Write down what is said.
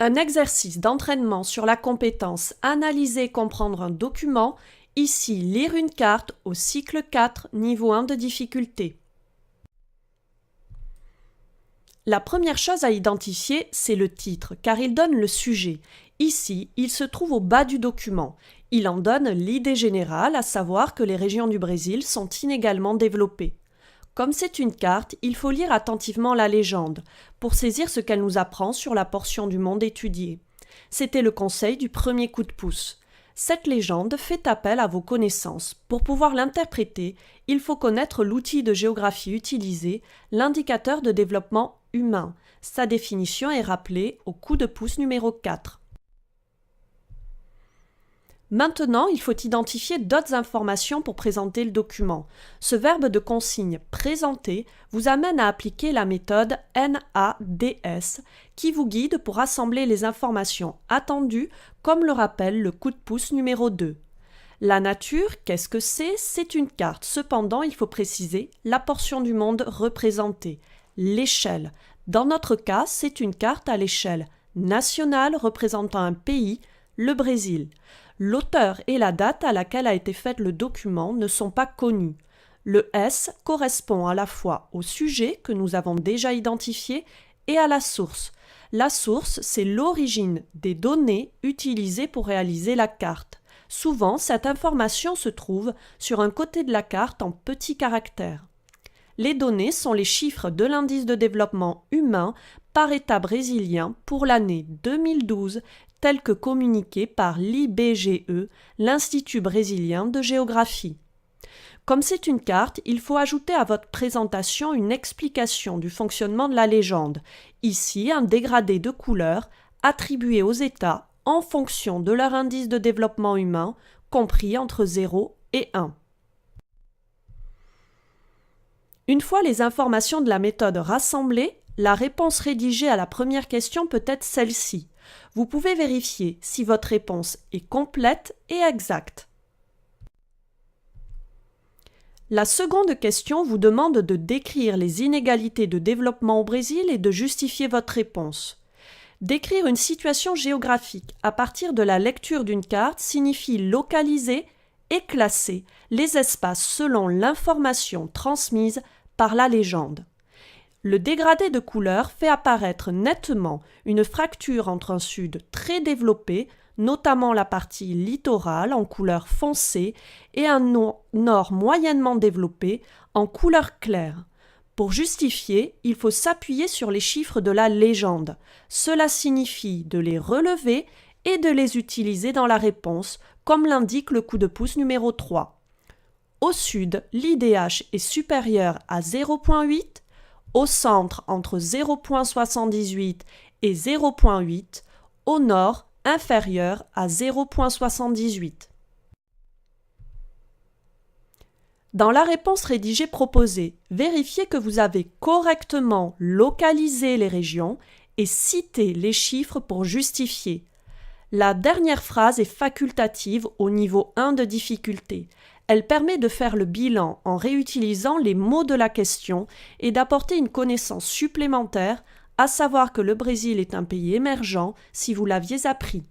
Un exercice d'entraînement sur la compétence analyser et comprendre un document, ici lire une carte au cycle 4, niveau 1 de difficulté. La première chose à identifier, c'est le titre, car il donne le sujet. Ici, il se trouve au bas du document. Il en donne l'idée générale, à savoir que les régions du Brésil sont inégalement développées. Comme c'est une carte, il faut lire attentivement la légende, pour saisir ce qu'elle nous apprend sur la portion du monde étudiée. C'était le conseil du premier coup de pouce. Cette légende fait appel à vos connaissances. Pour pouvoir l'interpréter, il faut connaître l'outil de géographie utilisé, l'indicateur de développement humain. Sa définition est rappelée au coup de pouce numéro 4. Maintenant, il faut identifier d'autres informations pour présenter le document. Ce verbe de consigne « présenter » vous amène à appliquer la méthode NADS qui vous guide pour assembler les informations attendues comme le rappelle le coup de pouce numéro 2. La nature, qu'est-ce que c'est? C'est une carte. Cependant, il faut préciser la portion du monde représentée, l'échelle. Dans notre cas, c'est une carte à l'échelle nationale représentant un pays, le Brésil. L'auteur et la date à laquelle a été fait le document ne sont pas connus. Le S correspond à la fois au sujet que nous avons déjà identifié et à la source. La source, c'est l'origine des données utilisées pour réaliser la carte. Souvent, cette information se trouve sur un côté de la carte en petits caractères. Les données sont les chiffres de l'indice de développement humain par État brésilien pour l'année 2012 tel que communiqué par l'IBGE, l'Institut brésilien de géographie. Comme c'est une carte, il faut ajouter à votre présentation une explication du fonctionnement de la légende. Ici, un dégradé de couleurs attribué aux États en fonction de leur indice de développement humain, compris entre 0 et 1. Une fois les informations de la méthode rassemblées, la réponse rédigée à la première question peut être celle-ci. Vous pouvez vérifier si votre réponse est complète et exacte. La seconde question vous demande de décrire les inégalités de développement au Brésil et de justifier votre réponse. Décrire une situation géographique à partir de la lecture d'une carte signifie localiser et classer les espaces selon l'information transmise par la légende. Le dégradé de couleurs fait apparaître nettement une fracture entre un sud très développé, notamment la partie littorale en couleur foncée, et un nord moyennement développé en couleur claire. Pour justifier, il faut s'appuyer sur les chiffres de la légende. Cela signifie de les relever et de les utiliser dans la réponse, comme l'indique le coup de pouce numéro 3. Au sud, l'IDH est supérieur à 0,8, au centre entre 0,78 et 0,8, au nord inférieur à 0,78. Dans la réponse rédigée proposée, vérifiez que vous avez correctement localisé les régions et cité les chiffres pour justifier. La dernière phrase est facultative au niveau 1 de difficulté. Elle permet de faire le bilan en réutilisant les mots de la question et d'apporter une connaissance supplémentaire, à savoir que le Brésil est un pays émergent si vous l'aviez appris.